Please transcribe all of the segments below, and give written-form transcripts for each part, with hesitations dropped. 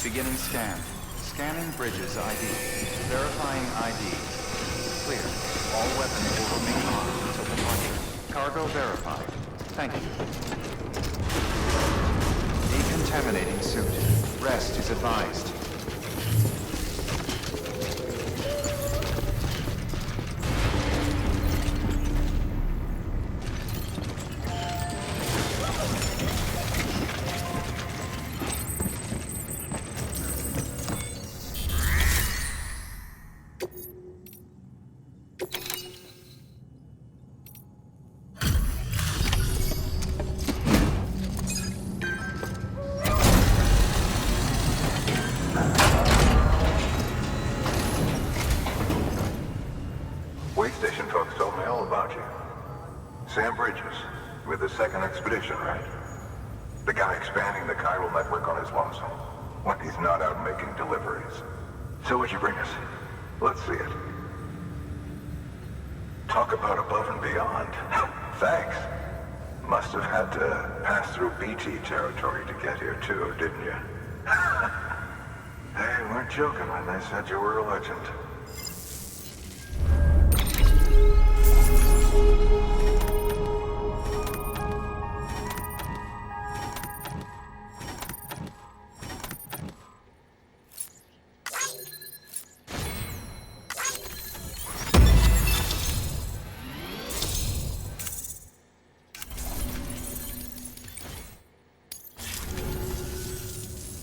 Beginning scan. Scanning bridges ID. Verifying ID. Clear. All weapons will remain on until departure. Cargo verified. Thank you. Decontaminating suit. Rest is advised. Waystation folks told me all about you. Sam Bridges, with the second expedition, right? The guy expanding the chiral network on his lonesome, when he's not out making deliveries. So what'd you bring us? Let's see it. Talk about above and beyond. Thanks. Must have had to pass through BT territory to get here too, didn't you? They weren't joking when they said you were a legend.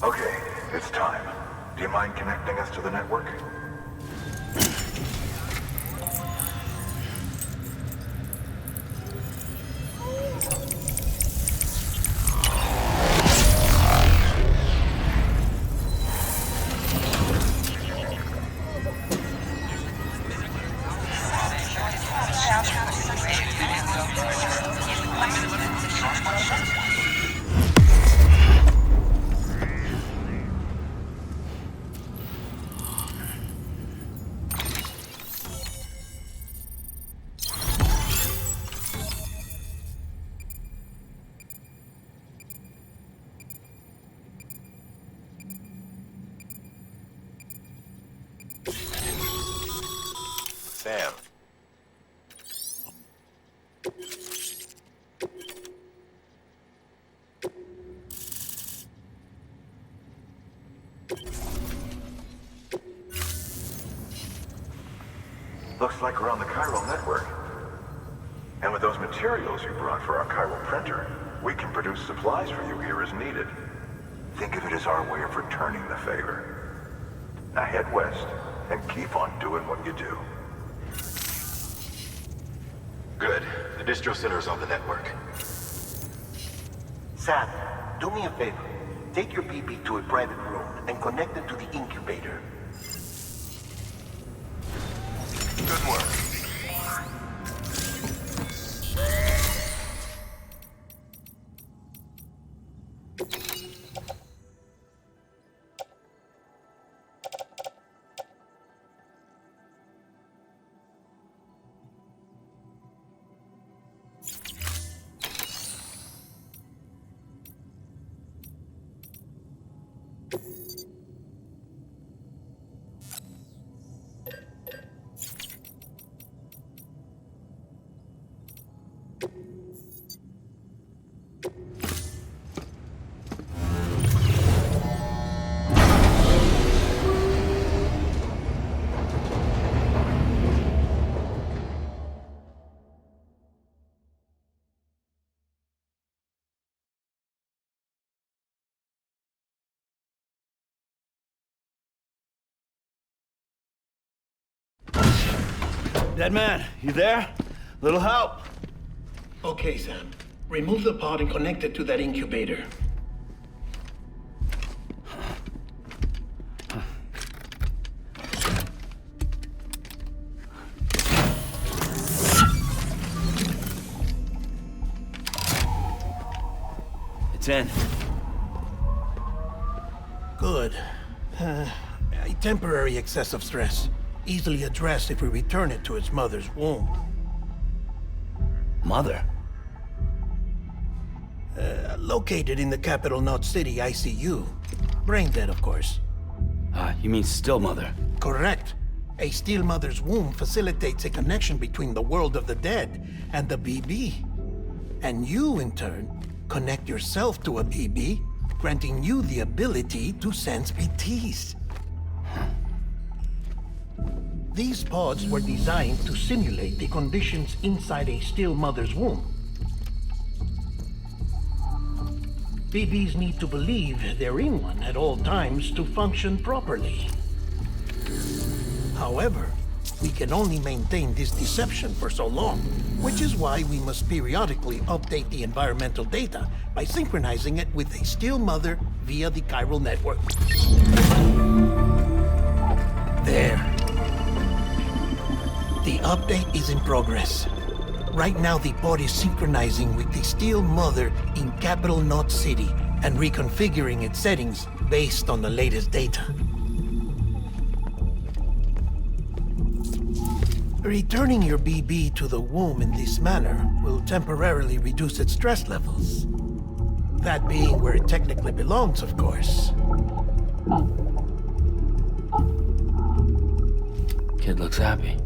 Okay, it's time. Do you mind connecting us to the network? Sam. Looks like we're on the chiral network. And with those materials you brought for our chiral printer, we can produce supplies for you here as needed. Think of it as our way of returning the favor. Now head west and keep on doing what you do. Good. The distro center is on the network. Sam, do me a favor. Take your BB to a private room and connect it to the incubator. Good work. Dead man, you there? Little help? Okay, Sam. Remove the pod and connect it to that incubator. It's in. Good. A temporary excessive stress. Easily addressed if we return it to its mother's womb. Mother? Located in the capital Knot City ICU. Brain dead, of course. You mean still mother? Correct. A steel mother's womb facilitates a connection between the world of the dead and the BB. And you, in turn, connect yourself to a BB, granting you the ability to sense BTs. These pods were designed to simulate the conditions inside a still mother's womb. BBs need to believe they're in one at all times to function properly. However, we can only maintain this deception for so long, which is why we must periodically update the environmental data by synchronizing it with a still mother via the chiral network. There. The update is in progress. Right now, the pod is synchronizing with the steel mother in capital Knot City and reconfiguring its settings based on the latest data. Returning your BB to the womb in this manner will temporarily reduce its stress levels. That being where it technically belongs, of course. Kid looks happy.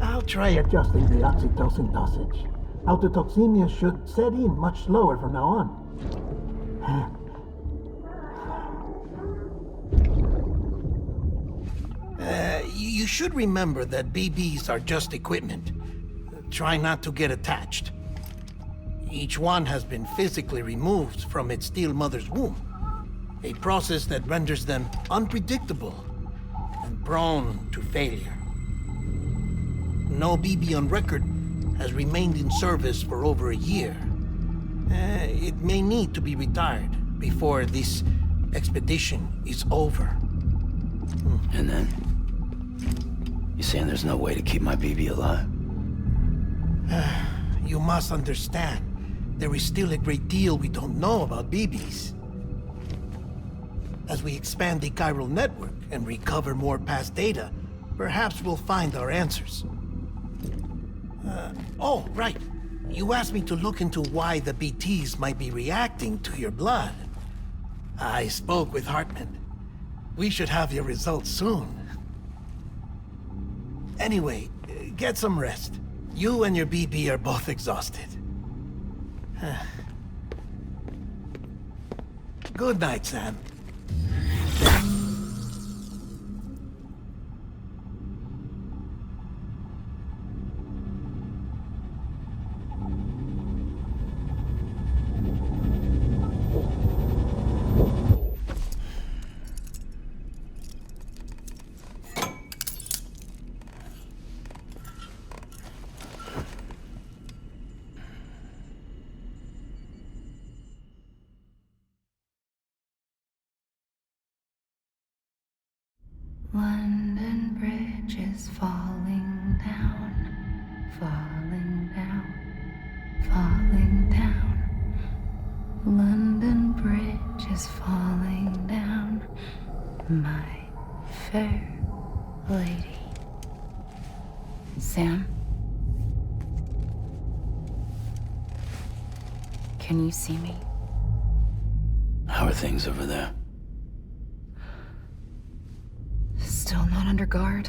I'll try adjusting the oxytocin dosage. Autotoxemia should set in much slower from now on. You should remember that BBs are just equipment. Try not to get attached. Each one has been physically removed from its steel mother's womb. A process that renders them unpredictable and prone to failure. No BB on record has remained in service for over a year. It may need to be retired before this expedition is over. And then? You saying there's no way to keep my BB alive? You must understand, there is still a great deal we don't know about BBs. As we expand the chiral network and recover more past data, perhaps we'll find our answers. Oh, right. You asked me to look into why the BTs might be reacting to your blood. I spoke with Hartman. We should have your results soon. Anyway, get some rest. You and your BB are both exhausted. Good night, Sam. London Bridge is falling down, falling down, falling down. London Bridge is falling down, my fair lady. Sam? Can you see me? How are things over there? Still not under guard,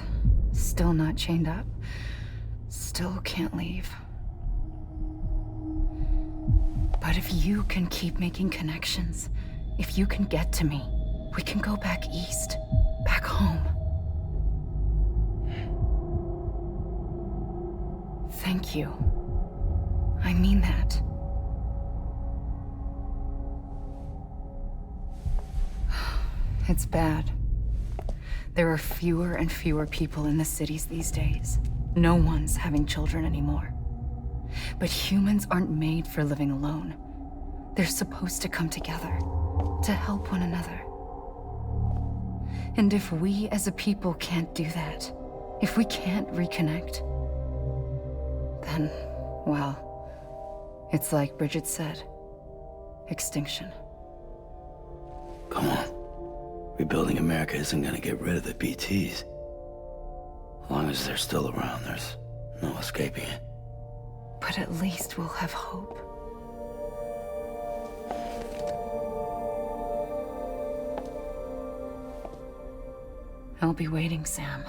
still not chained up, still can't leave. But if you can keep making connections, if you can get to me, we can go back east, back home. Thank you. I mean that. It's bad. There are fewer and fewer people in the cities these days. No one's having children anymore. But humans aren't made for living alone. They're supposed to come together, to help one another. And if we as a people can't do that, if we can't reconnect, then, well, it's like Bridget said, extinction. Come on. Rebuilding America isn't gonna get rid of the BTs. As long as they're still around, there's no escaping it. But at least we'll have hope. I'll be waiting, Sam.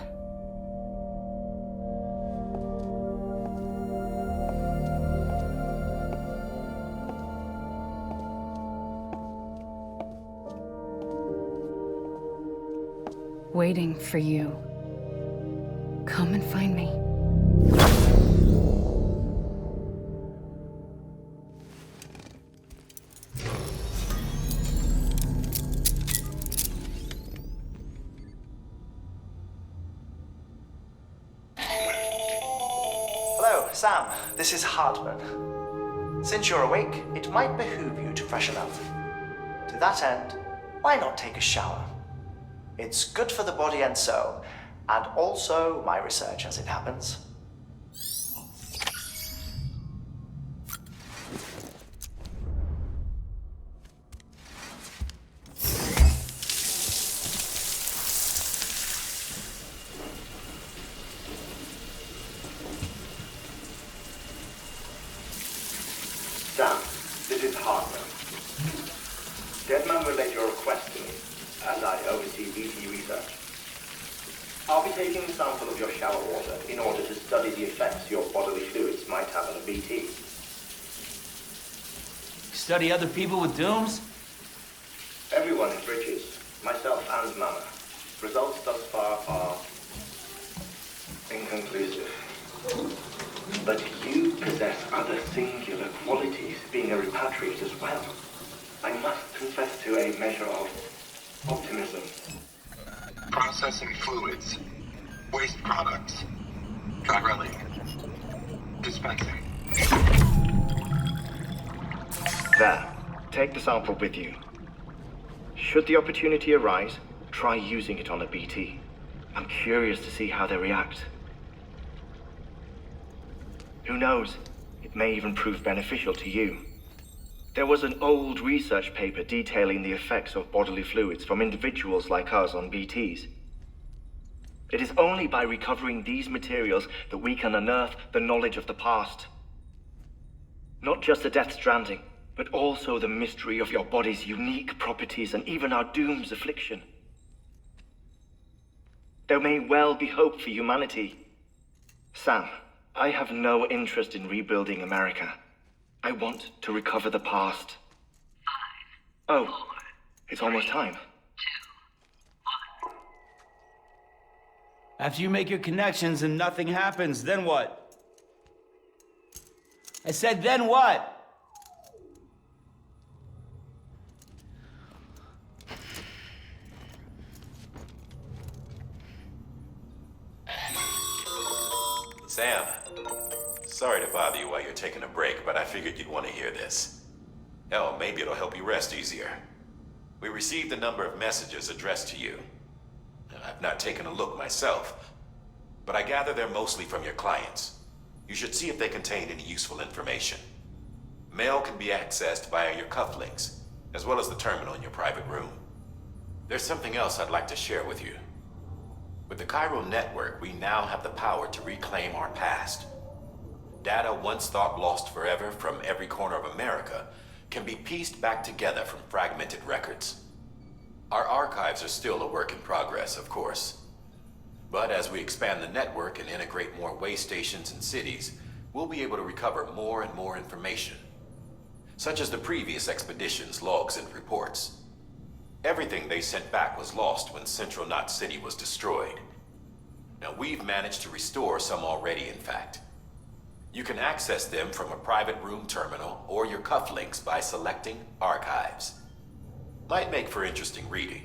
Waiting for you. Come and find me. Hello, Sam. This is Hartman. Since you're awake, it might behoove you to freshen up. To that end, why not take a shower? It's good for the body and soul, and also my research as it happens. Sam, this is Hartman. Deadman relayed your request to me, as I oversee BT research. I'll be taking a sample of your shower water in order to study the effects your bodily fluids might have on a BT. Study other people with dooms? Everyone in Bridges, myself and Mama. Results thus far are inconclusive. But you possess other singular qualities, being a repatriate as well. I must confess to a measure of optimism. Processing fluids. Waste products. Drilling. Dispensing. There. Take the sample with you. Should the opportunity arise, try using it on a BT. I'm curious to see how they react. Who knows? It may even prove beneficial to you. There was an old research paper detailing the effects of bodily fluids from individuals like us on BTs. It is only by recovering these materials that we can unearth the knowledge of the past. Not just the Death Stranding, but also the mystery of your body's unique properties and even our doom's affliction. There may well be hope for humanity. Sam, I have no interest in rebuilding America. I want to recover the past. 5, 4, oh, it's almost time. 2, 1. After you make your connections and nothing happens, then what? I said, then what? Sam, sorry to bother you while you're taking a break, but I figured you'd want to hear this. Hell, maybe it'll help you rest easier. We received a number of messages addressed to you. I've not taken a look myself, but I gather they're mostly from your clients. You should see if they contain any useful information. Mail can be accessed via your cufflinks, as well as the terminal in your private room. There's something else I'd like to share with you. With the chiral network, we now have the power to reclaim our past. Data once thought lost forever from every corner of America can be pieced back together from fragmented records. Our archives are still a work in progress, of course. But as we expand the network and integrate more waystations and cities, we'll be able to recover more and more information, such as the previous expedition's logs and reports. Everything they sent back was lost when Central Knot City was destroyed. Now we've managed to restore some already, in fact. You can access them from a private room terminal or your cufflinks by selecting Archives. Might make for interesting reading.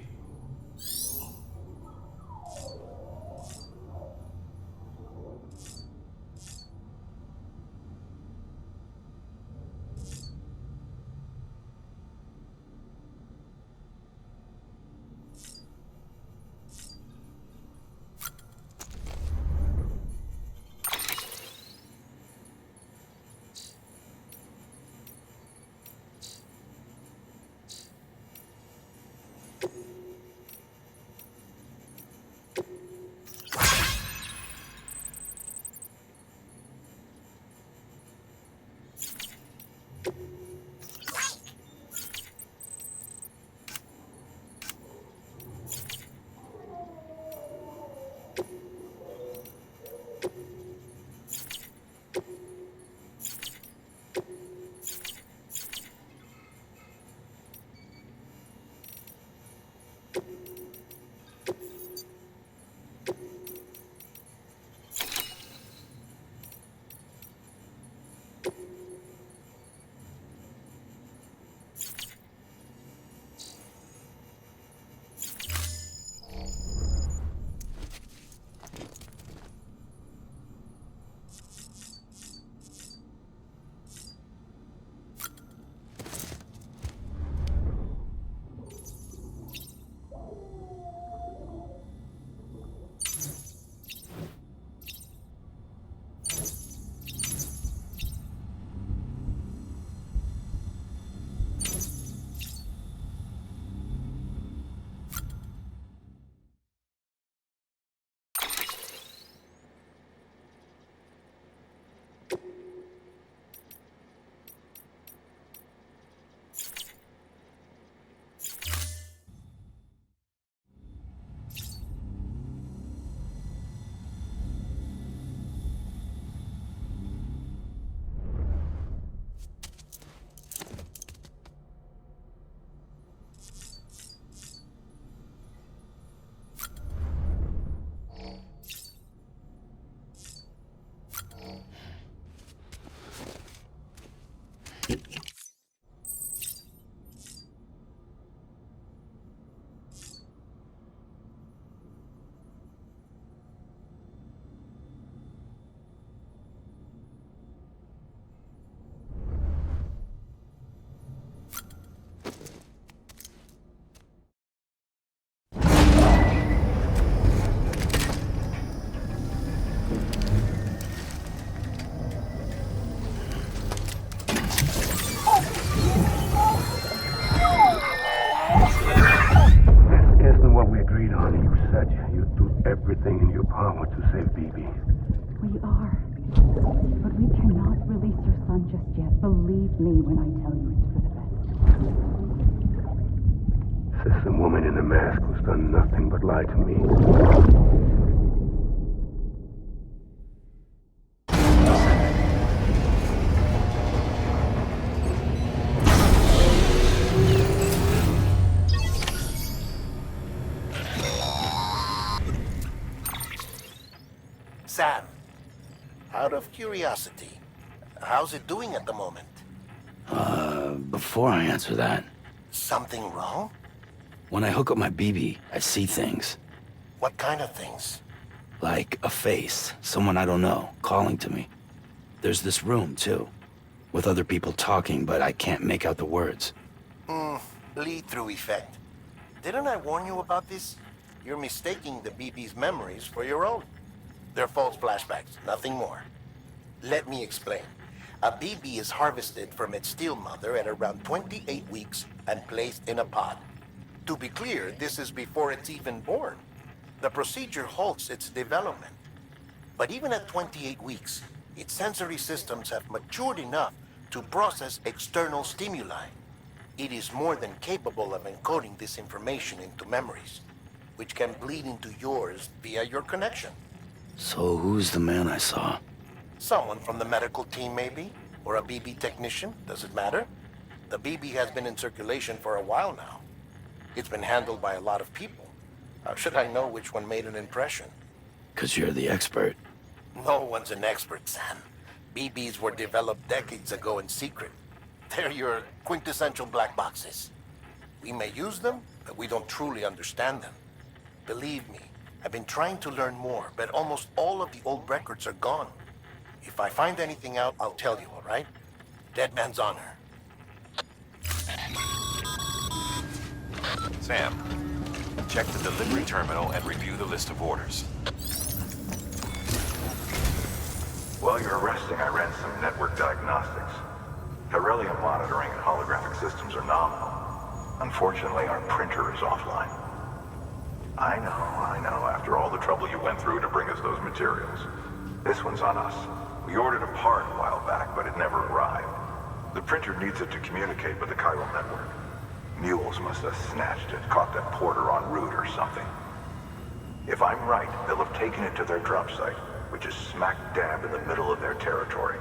doing your power to save BB. We are. But we cannot release your son just yet. Believe me when I tell you it's for the best. Says the woman in the mask who's done nothing but lie to me. Sam, out of curiosity, how's it doing at the moment? Before I answer that, Something wrong? when I hook up my BB, I see things. What kind of things? Like a face, someone I don't know, calling to me. There's this room, too, with other people talking, but I can't make out the words. Bleed-through effect. Didn't I warn you about this? You're mistaking the BB's memories for your own. They're false flashbacks, nothing more. Let me explain. A BB is harvested from its steel mother at around 28 weeks and placed in a pod. To be clear, this is before it's even born. The procedure halts its development. But even at 28 weeks, its sensory systems have matured enough to process external stimuli. It is more than capable of encoding this information into memories, which can bleed into yours via your connection. So who's the man I saw? Someone from the medical team, maybe? Or a BB technician? Does it matter? The BB has been in circulation for a while now. It's been handled by a lot of people. How should I know which one made an impression? 'Cause you're the expert. No one's an expert, Sam. BBs were developed decades ago in secret. They're your quintessential black boxes. We may use them, but we don't truly understand them. Believe me, I've been trying to learn more, but almost all of the old records are gone. If I find anything out, I'll tell you, all right? Dead man's honor. Sam, check the delivery terminal and review the list of orders. While you're resting, I ran some network diagnostics. Beryllium monitoring and holographic systems are nominal. Unfortunately, our printer is offline. I know, after all the trouble you went through to bring us those materials. This one's on us. We ordered a part a while back, but it never arrived. The printer needs it to communicate with the chiral network. Mules must have snatched it, caught that porter en route or something. If I'm right, they'll have taken it to their drop site, which is smack dab in the middle of their territory.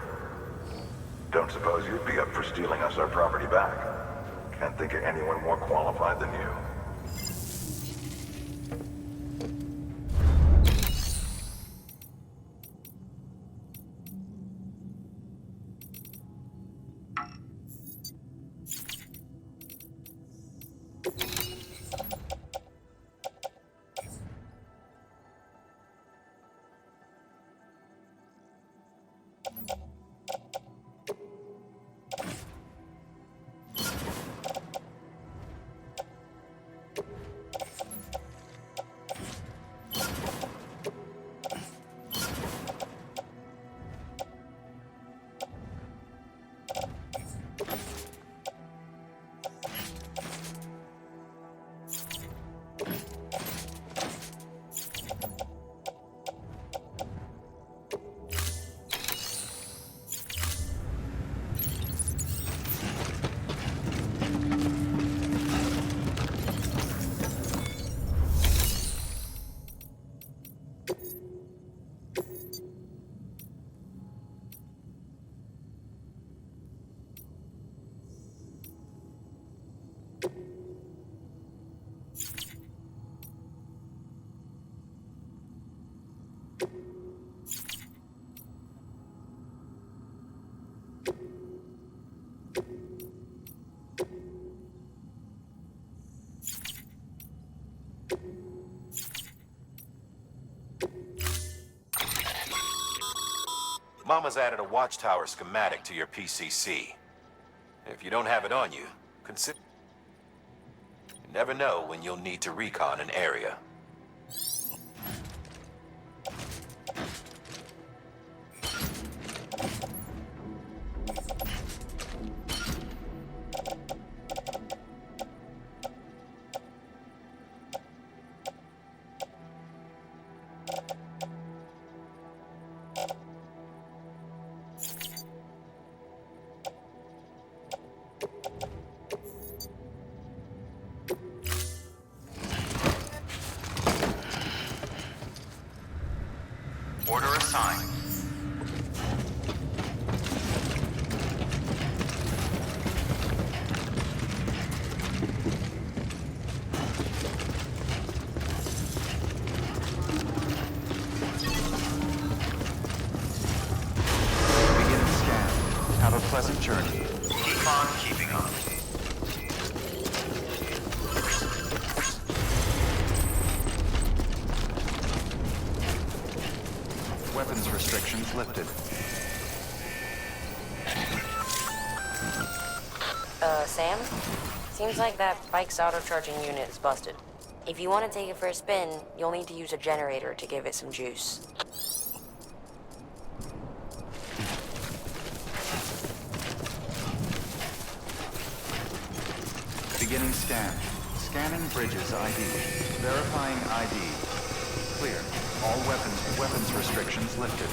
Don't suppose you'd be up for stealing us our property back? Can't think of anyone more qualified than you. Mama's added a watchtower schematic to your PCC. If you don't have it on you, consider... You never know when you'll need to recon an area. Order assigned. Beginning scan. Have a pleasant journey. Keep on keeping on. Weapons restrictions lifted. Sam? Seems like that bike's auto-charging unit is busted. If you want to take it for a spin, you'll need to use a generator to give it some juice. Beginning scan. Scanning bridges ID. Verifying ID. Clear. All weapons restrictions lifted.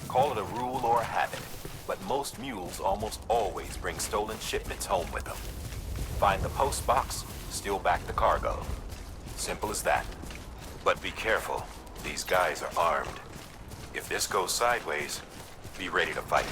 Call it a rule or a habit, but most mules almost always bring stolen shipments home with them. Find the post box, steal back the cargo. Simple as that. But be careful, these guys are armed. If this goes sideways, be ready to fight.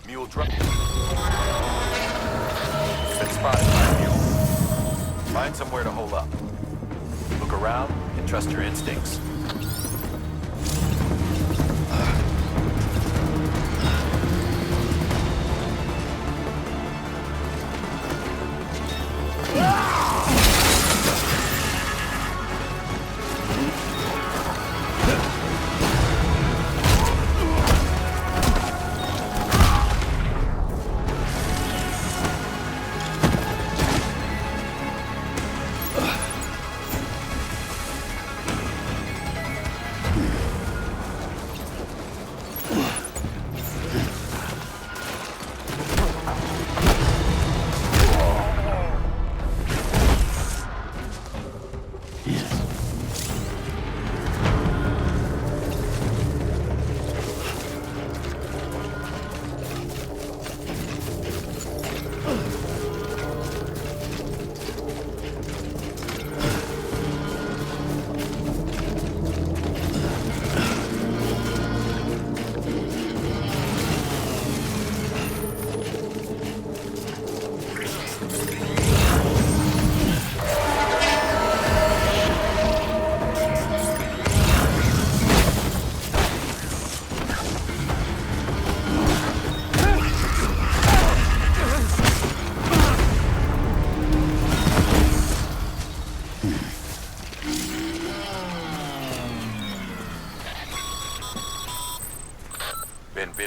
Mule drop. Been spotted by a mule. Find somewhere to hole up. Look around and trust your instincts.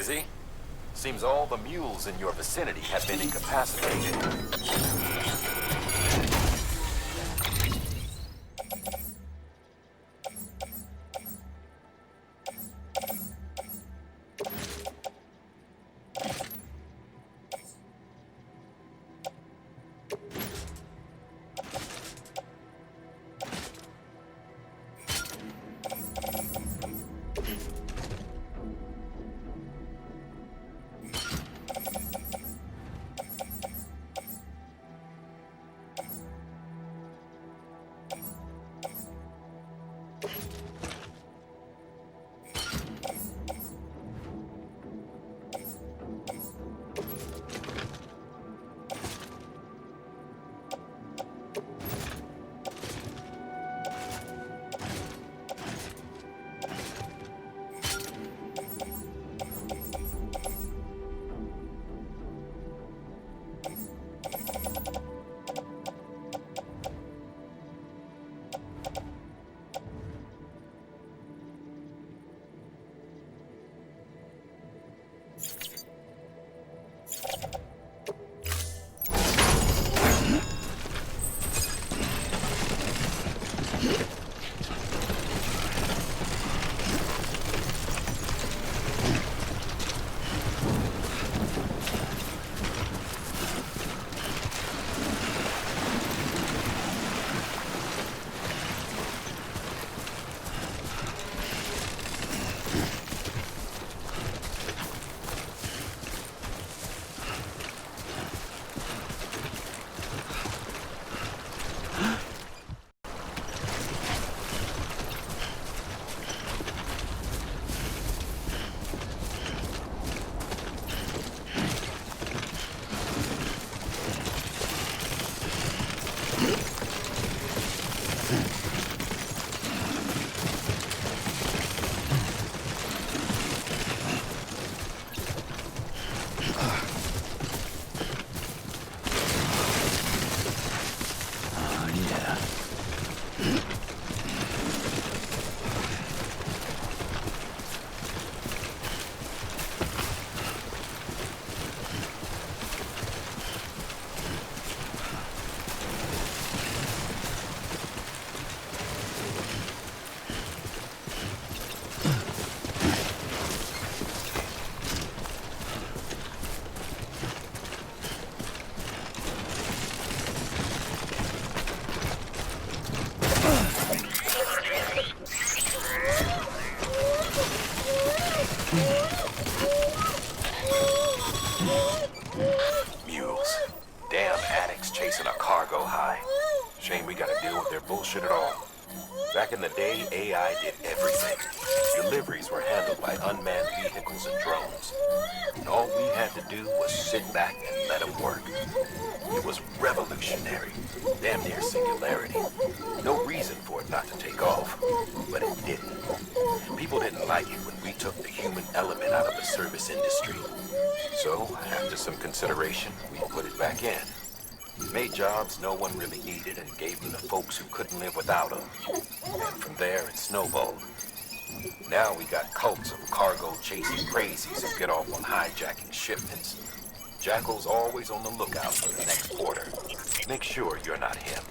Busy? Seems all the mules in your vicinity have been incapacitated. Bullshit at all. Back in the day, AI did everything. Deliveries were handled by unmanned vehicles and drones. And all we had to do was sit back and let them work. It was revolutionary. Damn near singularity. No reason for it not to take off. But it didn't. People didn't like it when we took the human element out of the service industry. So, after some consideration, we put it back in. Made jobs no one really needed and gave them to folks who couldn't live without them. And from there, it snowballed. Now we got cults of cargo-chasing crazies who get off on hijacking shipments. Jackal's always on the lookout for the next porter. Make sure you're not him.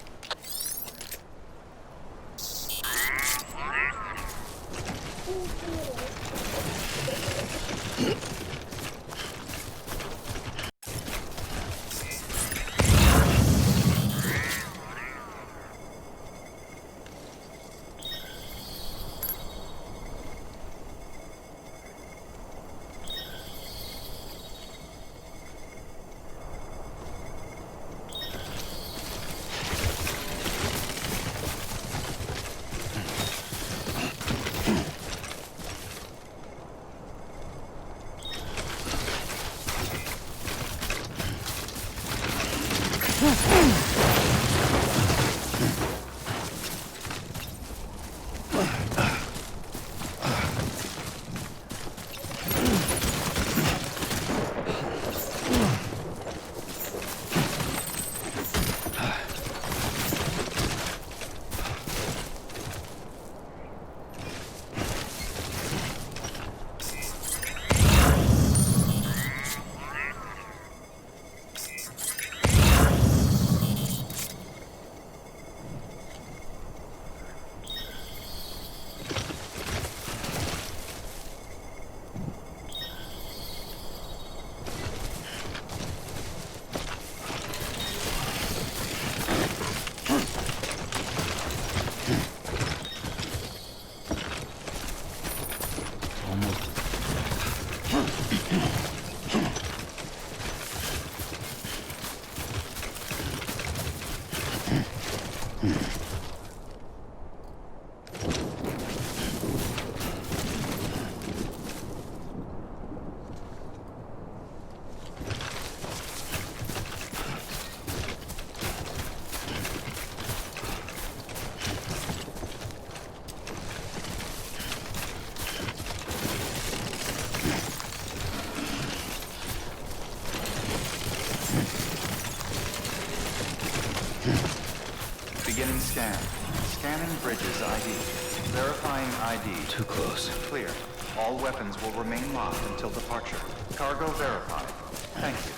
Beginning scan. Scanning bridges ID. Verifying ID. Too close. Clear. All weapons will remain locked until departure. Cargo verified. Thank you.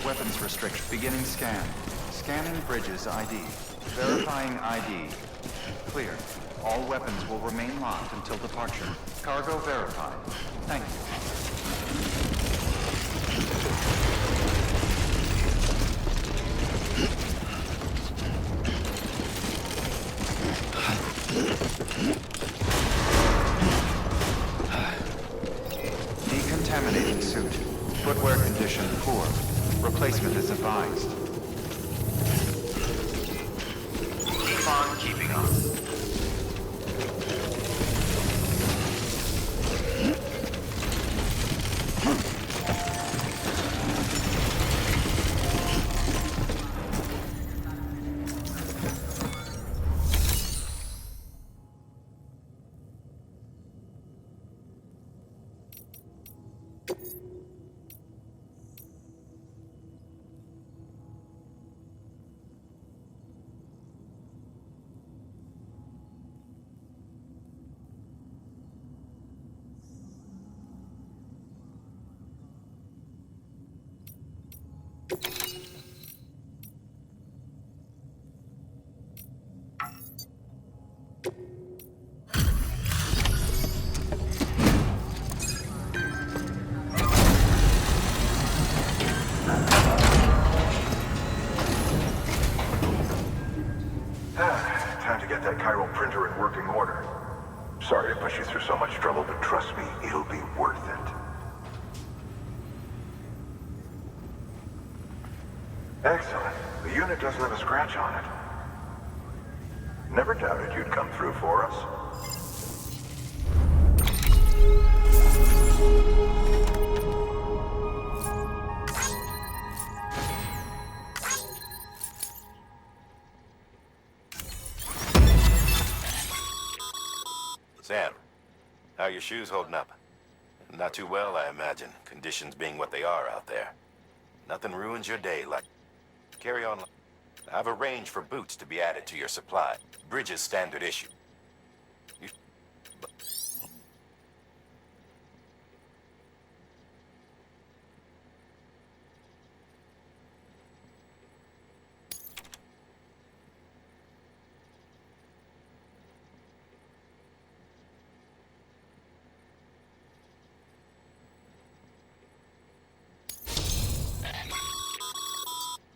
Weapons restriction. Beginning scan. Scanning bridges ID. Verifying ID. Clear. All weapons will remain locked until departure. Cargo verified. Thank you. Decontaminating suit. Footwear condition poor. Replacement is advised. Keep on keeping on. Time to get that chiral printer in working order. Sorry to push you through so much trouble, but trust me, it'll be worth it. Excellent. The unit doesn't have a scratch on it. Never doubted you'd come through for us. Sam, how are your shoes holding up? Not too well, I imagine, conditions being what they are out there. Nothing ruins your day like... Carry on. I've arranged for boots to be added to your supply. Bridges standard issue. You...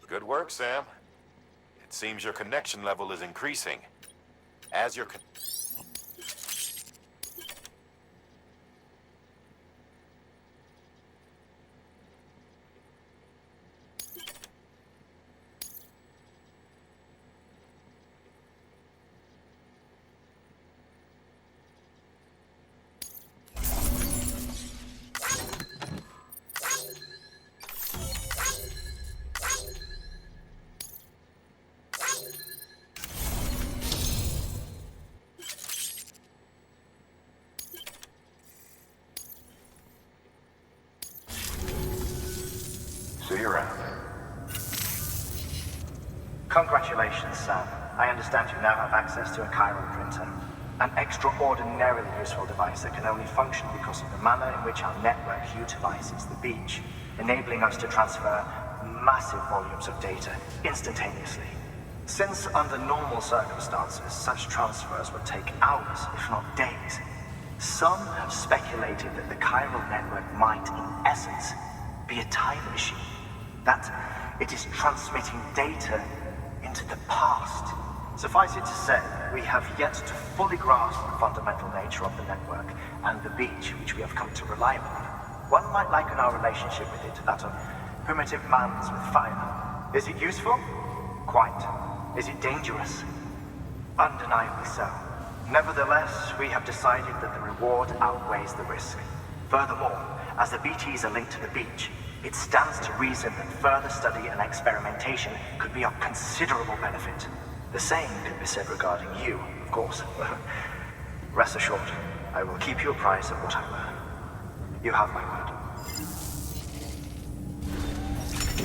Good work, Sam. It seems your connection level is increasing. As your... See you around. Congratulations, Sam. I understand you now have access to a chiral printer. An extraordinarily useful device that can only function because of the manner in which our network utilizes the beach, enabling us to transfer massive volumes of data instantaneously. Since under normal circumstances, such transfers would take hours, if not days, some have speculated that the chiral network might, in essence, be a time machine. That it is transmitting data in into the past. Suffice it to say, we have yet to fully grasp the fundamental nature of the network and the beach which we have come to rely upon. One might liken our relationship with it to that of primitive man's with fire. Is it useful? Quite. Is it dangerous? Undeniably so. Nevertheless, we have decided that the reward outweighs the risk. Furthermore, as the BTs are linked to the beach, it stands to reason that further study and experimentation could be of considerable benefit. The same could be said regarding you, of course. Rest assured, I will keep you apprised of what I learn. You have my word.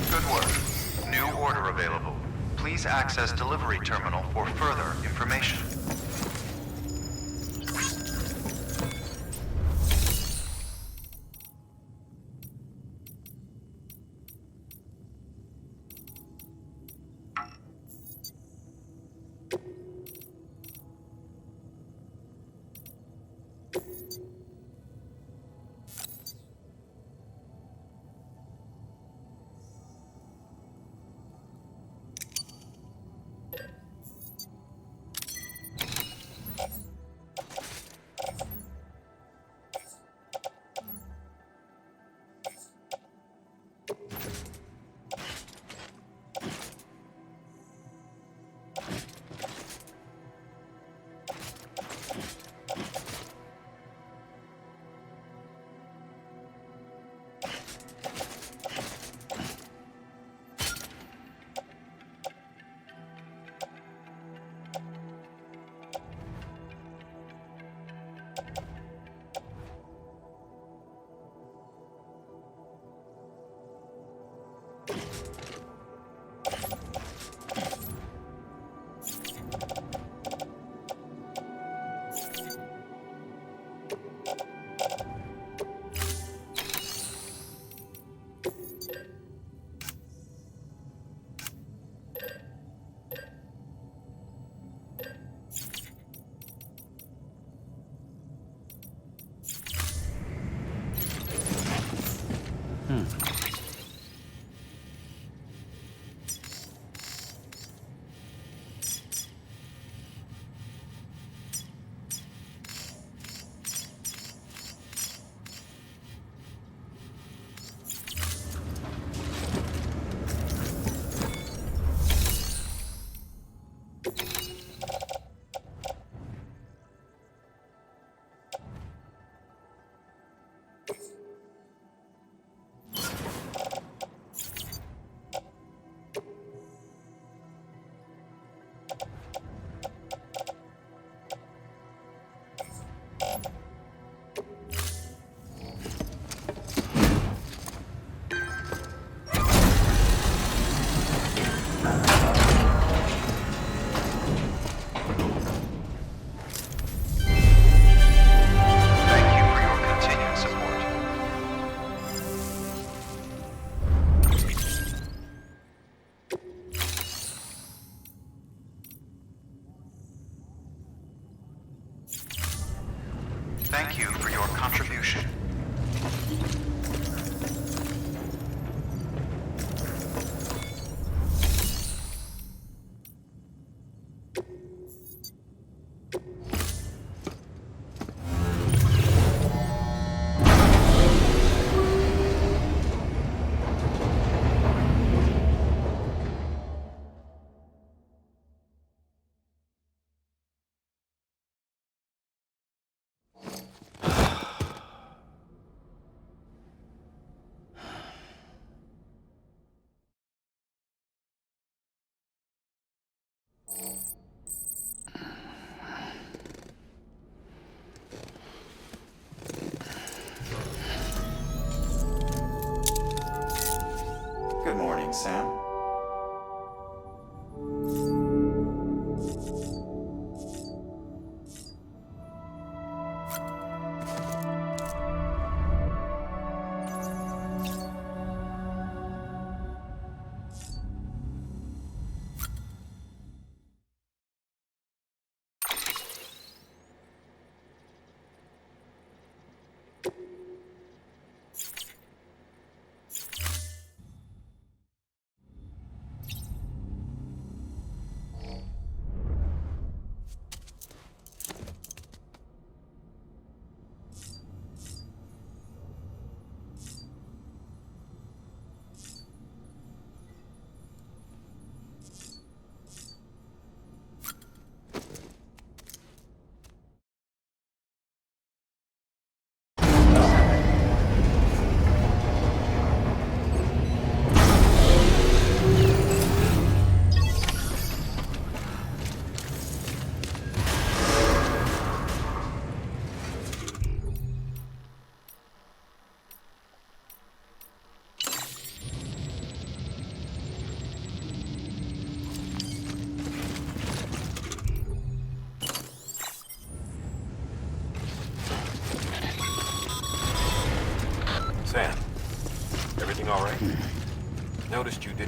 Good work. New order available. Please access delivery terminal for further information. Thank you for your contribution. Good morning, Sam.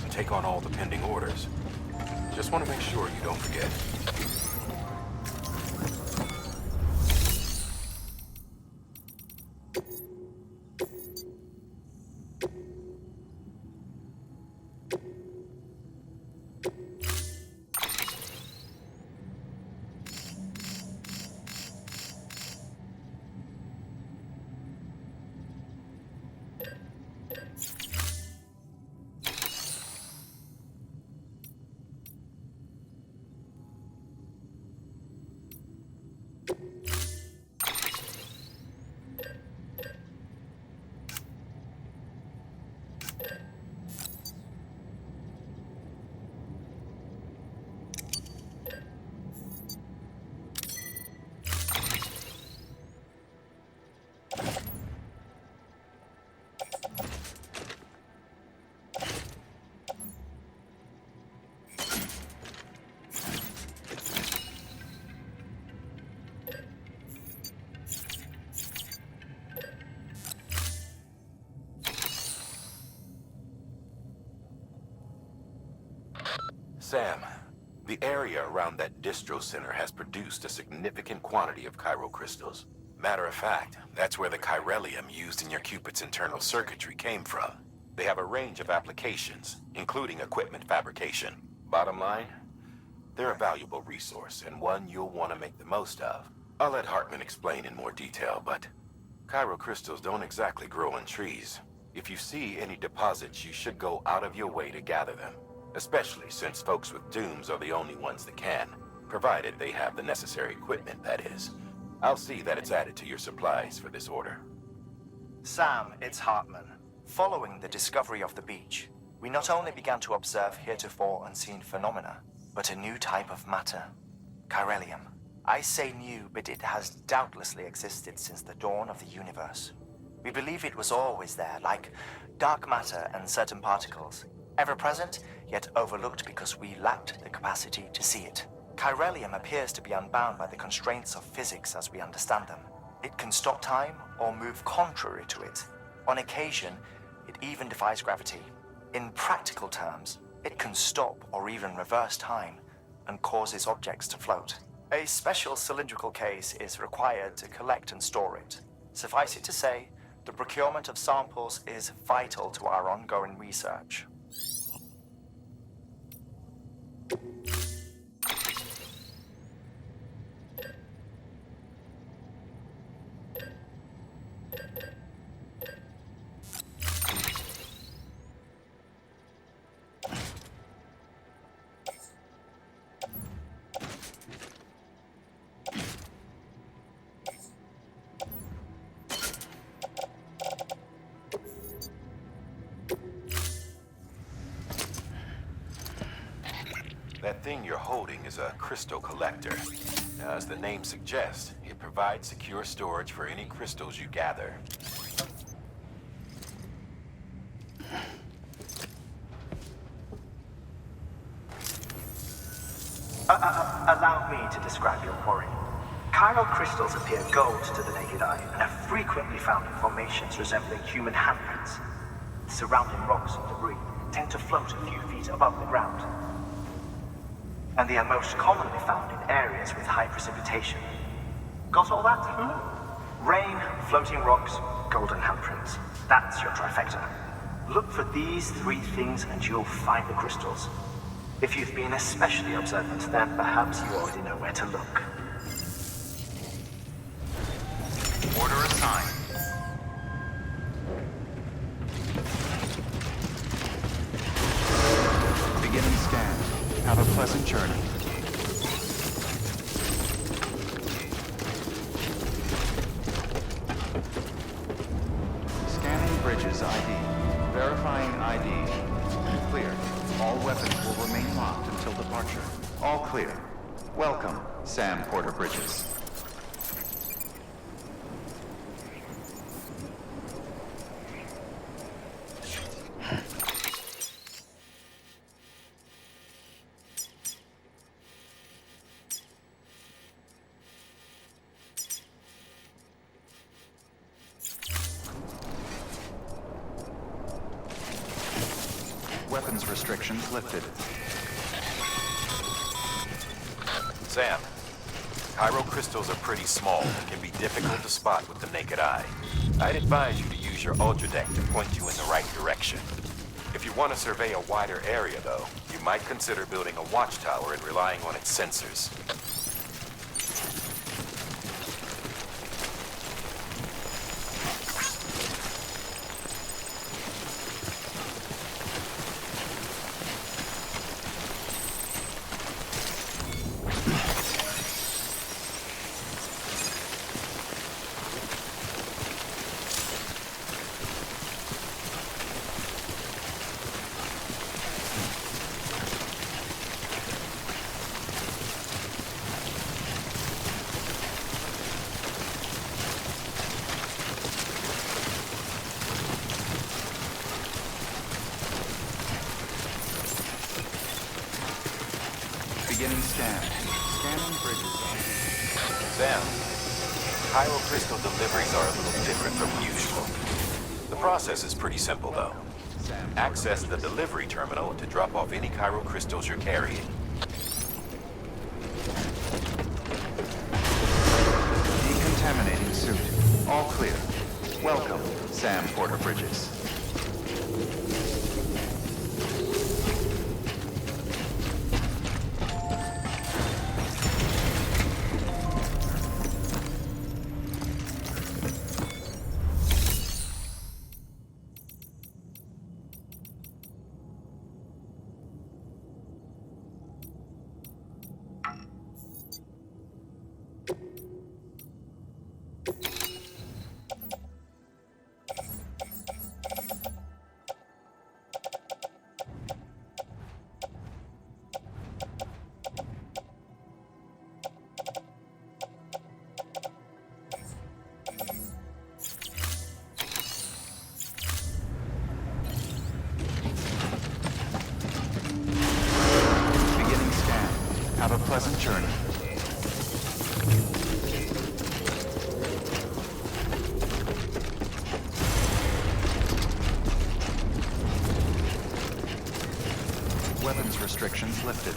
and take on all the pending orders. Just want to make sure you don't forget. Sam, the area around that distro center has produced a significant quantity of chiral crystals. Matter of fact, that's where the chiralium used in your Cupid's internal circuitry came from. They have a range of applications, including equipment fabrication. Bottom line, they're a valuable resource and one you'll want to make the most of. I'll let Hartman explain in more detail, but chiral crystals don't exactly grow on trees. If you see any deposits, you should go out of your way to gather them. Especially since folks with dooms are the only ones that can, provided they have the necessary equipment, that is. I'll see that it's added to your supplies for this order. Sam, it's Hartman. Following the discovery of the beach, we not only began to observe heretofore unseen phenomena, but a new type of matter. Chiralium. I say new, but it has doubtlessly existed since the dawn of the universe. We believe it was always there, like dark matter and certain particles. Ever present, yet overlooked because we lacked the capacity to see it. Chiralium appears to be unbound by the constraints of physics as we understand them. It can stop time or move contrary to it. On occasion, it even defies gravity. In practical terms, it can stop or even reverse time and causes objects to float. A special cylindrical case is required to collect and store it. Suffice it to say, the procurement of samples is vital to our ongoing research. That thing you're holding is a crystal collector. Now, as the name suggests, it provides secure storage for any crystals you gather. Allow me to describe your quarry. Chiral crystals appear gold to the naked eye and are frequently found in formations resembling human handprints. Surrounding rocks and debris tend to float a few feet above the ground. And they are most commonly found in areas with high precipitation. Got all that? Rain, floating rocks, golden handprints. That's your trifecta. Look for these three things and you'll find the crystals. If you've been especially observant, then perhaps you already know where to look. Order assigned. Beginning scan. Have a pleasant journey. Scanning bridges ID. Verifying ID. Clear. All weapons will remain locked until departure. All clear. Welcome, Sam Porter Bridges. weapons restrictions lifted. Sam, Cairo crystals are pretty small and can be difficult to spot with the naked eye. I'd advise you to use your ultradeck to point you in the right direction. If you want to survey a wider area, though, you might consider building a watchtower and relying on its sensors. Beginning scan. Scanning bridges. Sam, Cairo crystal deliveries are a little different from usual. The process is pretty simple, though. Access the delivery terminal to drop off any Cairo crystals you're carrying. Decontaminating suit. All clear. Welcome, Sam Porter Bridges. Have a pleasant journey. Weapons restrictions lifted.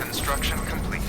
Construction complete.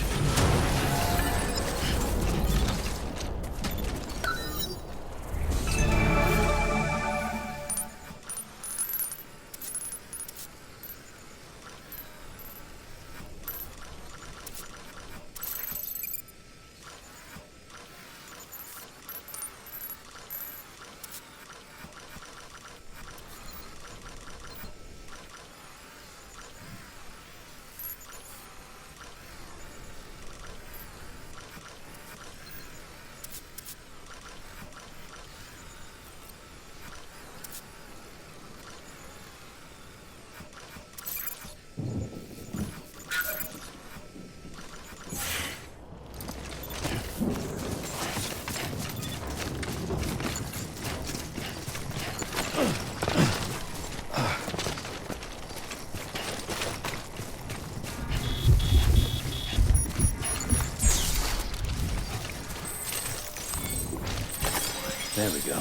There we go.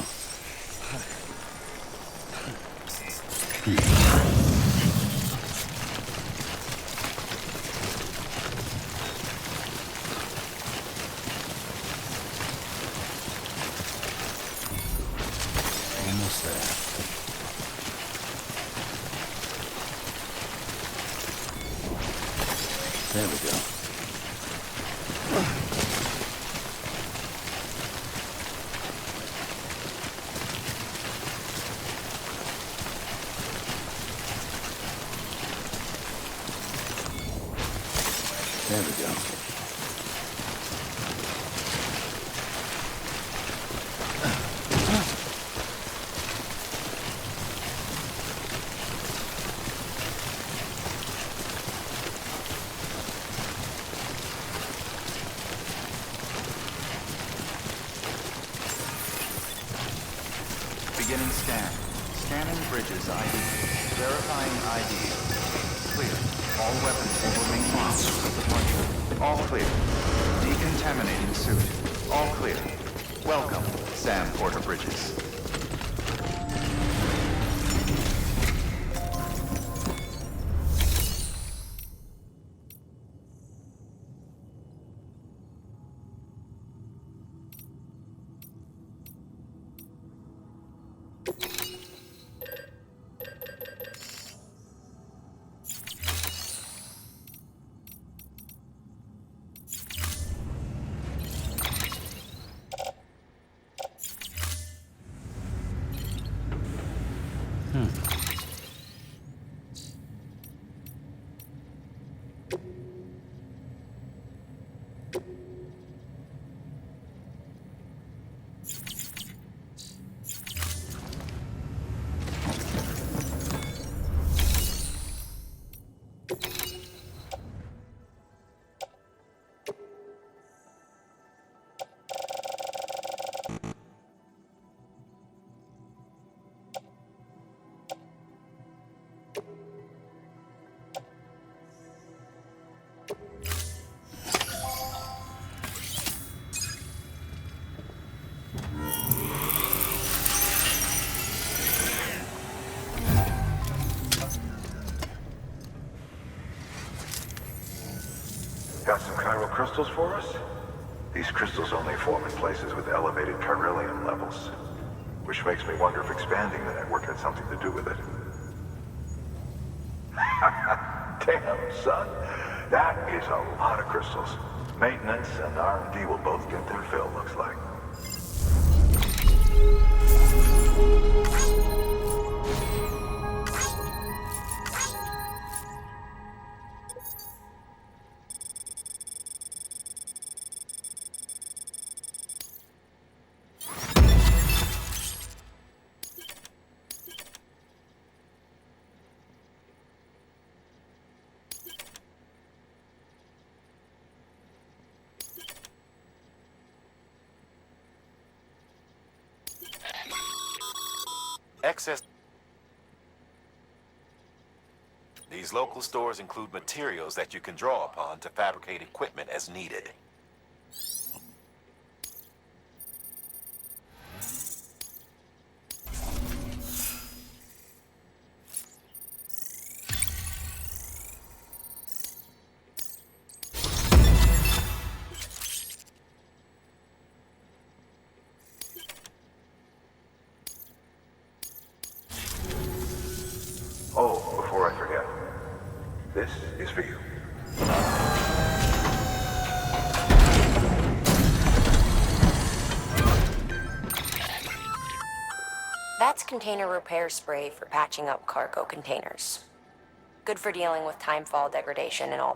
Almost there. There we go. There we go. Beginning scan. Scanning bridges ID. Verifying ID. Clear. All weapons over main locks of departure. All clear. Decontaminating suit. All clear. Welcome, Sam Porter Bridges. Got some chiral crystals for us? These crystals only form in places with elevated chiralium levels, which makes me wonder if expanding the network had something to do with it. Damn, son. That is a lot of crystals. Maintenance and R&D will both get their fill, looks like. Excess. These local stores include materials that you can draw upon to fabricate equipment as needed. Oh, before I forget, this is for you. That's container repair spray for patching up cargo containers. Good for dealing with timefall degradation and all